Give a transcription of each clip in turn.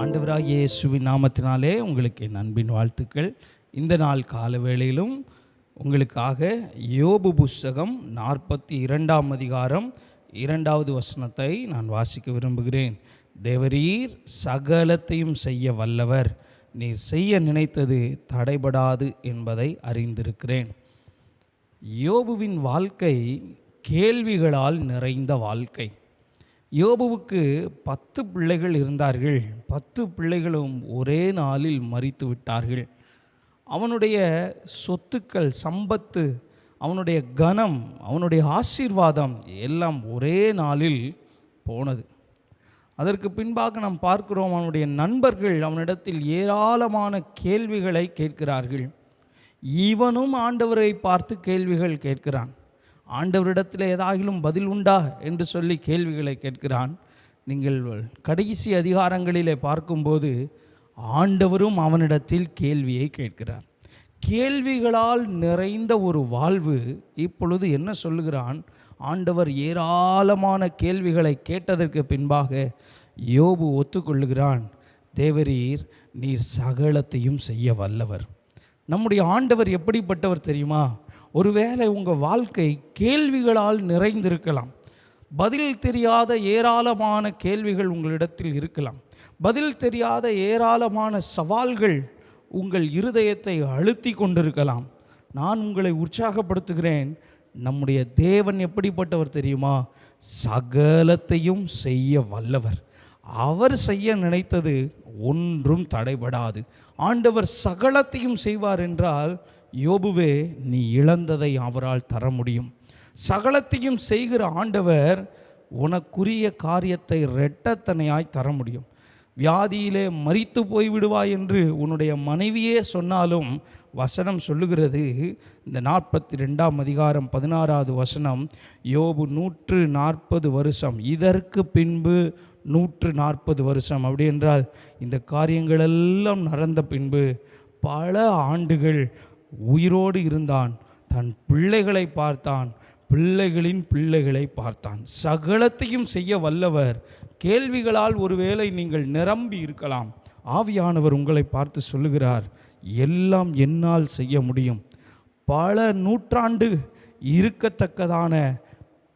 ஆண்டவராகிய இயேசுவின் நாமத்தினாலே உங்களுக்கு என் அன்பின் வாழ்த்துக்கள். இந்த நாள் கால வேளையிலும் உங்களுக்காக யோபு புஸ்தகம் 42ஆம் அதிகாரம் 2வது வசனத்தை நான் வாசிக்க விரும்புகிறேன். தேவரீர் சகலத்தையும் செய்ய வல்லவர், நீர் செய்ய நினைத்தது தடைபடாது என்பதை அறிந்திருக்கிறேன். யோபுவின் வாழ்க்கை கேள்விகளால் நிறைந்த வாழ்க்கை. யோபுவுக்கு 10 பிள்ளைகள் இருந்தார்கள். 10 பிள்ளைகளும் ஒரே நாளில் மரித்து விட்டார்கள். அவனுடைய சொத்துக்கள், சம்பத்து, அவனுடைய கனம், அவனுடைய ஆசீர்வாதம் எல்லாம் ஒரே நாளில் போனது. அதற்கு பின்பாக நாம் பார்க்கிறோம், அவனுடைய நண்பர்கள் அவனிடத்தில் ஏராளமான கேள்விகளை கேட்கிறார்கள். இவனும் ஆண்டவரை பார்த்து கேள்விகள் கேட்கிறான். ஆண்டவரிடத்தில் ஏதாகிலும் பதில் உண்டா என்று சொல்லி கேள்விகளை கேட்கிறான். நீங்கள் கடைசி அதிகாரங்களிலே பார்க்கும்போது ஆண்டவரும் அவனிடத்தில் கேள்வியை கேட்கிறார். கேள்விகளால் நிறைந்த ஒரு வாழ்வு. இப்பொழுது என்ன சொல்லுகிறான்? ஆண்டவர் ஏராளமான கேள்விகளை கேட்டதற்கு பின்பாக யோபு ஒத்துக்கொள்ளுகிறான், தேவரீர் நீர் சகலத்தையும் செய்ய வல்லவர். நம்முடைய ஆண்டவர் எப்படிப்பட்டவர் தெரியுமா? ஒருவேளை உங்கள் வாழ்க்கை கேள்விகளால் நிறைந்திருக்கலாம். பதில் தெரியாத ஏராளமான கேள்விகள் உங்களிடத்தில் இருக்கலாம். பதில் தெரியாத ஏராளமான சவால்கள் உங்கள் இருதயத்தை அழுத்தி கொண்டிருக்கலாம். நான் உங்களை உற்சாகப்படுத்துகிறேன். நம்முடைய தேவன் எப்படிப்பட்டவர் தெரியுமா? சகலத்தையும் செய்ய வல்லவர். அவர் செய்ய நினைத்தது ஒன்றும் தடைபடாது. ஆண்டவர் சகலத்தையும் செய்வார் என்றால், யோபுவே, நீ இழந்ததை அவரால் தர முடியும். சகலத்தையும் செய்கிற ஆண்டவர் உனக்குரிய காரியத்தை இரட்டத்தனையாய் தர முடியும். வியாதியிலே மரித்து போய்விடுவாய் என்று உன்னுடைய மனைவியே சொன்னாலும் வசனம் சொல்லுகிறது, இந்த 42ஆம் அதிகாரம் 16வது வசனம், யோபு 140 வருஷம், இதற்கு பின்பு 140 வருஷம். அப்படி என்றால் இந்த காரியங்களெல்லாம் நடந்த பின்பு பல ஆண்டுகள் உயிரோடு இருந்தான். தன் பிள்ளைகளை பார்த்தான், பிள்ளைகளின் பிள்ளைகளை பார்த்தான். சகலத்தையும் செய்ய வல்லவர். கேள்விகளால் ஒருவேளை நீங்கள் நிரம்பி இருக்கலாம். ஆவியானவர் உங்களை பார்த்து சொல்லுகிறார், எல்லாம் என்னால் செய்ய முடியும். பல நூற்றாண்டு இருக்கத்தக்கதான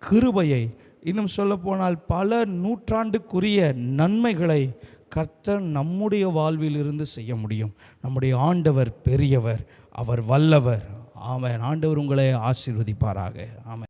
கிருபையை, இன்னும் சொல்லப்போனால் பல நூற்றாண்டுக்குரிய நன்மைகளை கர்த்தர் நம்முடைய வாழ்வில் இருந்து செய்ய முடியும். நம்முடைய ஆண்டவர் பெரியவர், அவர் வல்லவர். ஆமென். ஆண்டவர் உங்களை ஆசீர்வதிப்பாராக. ஆமென்.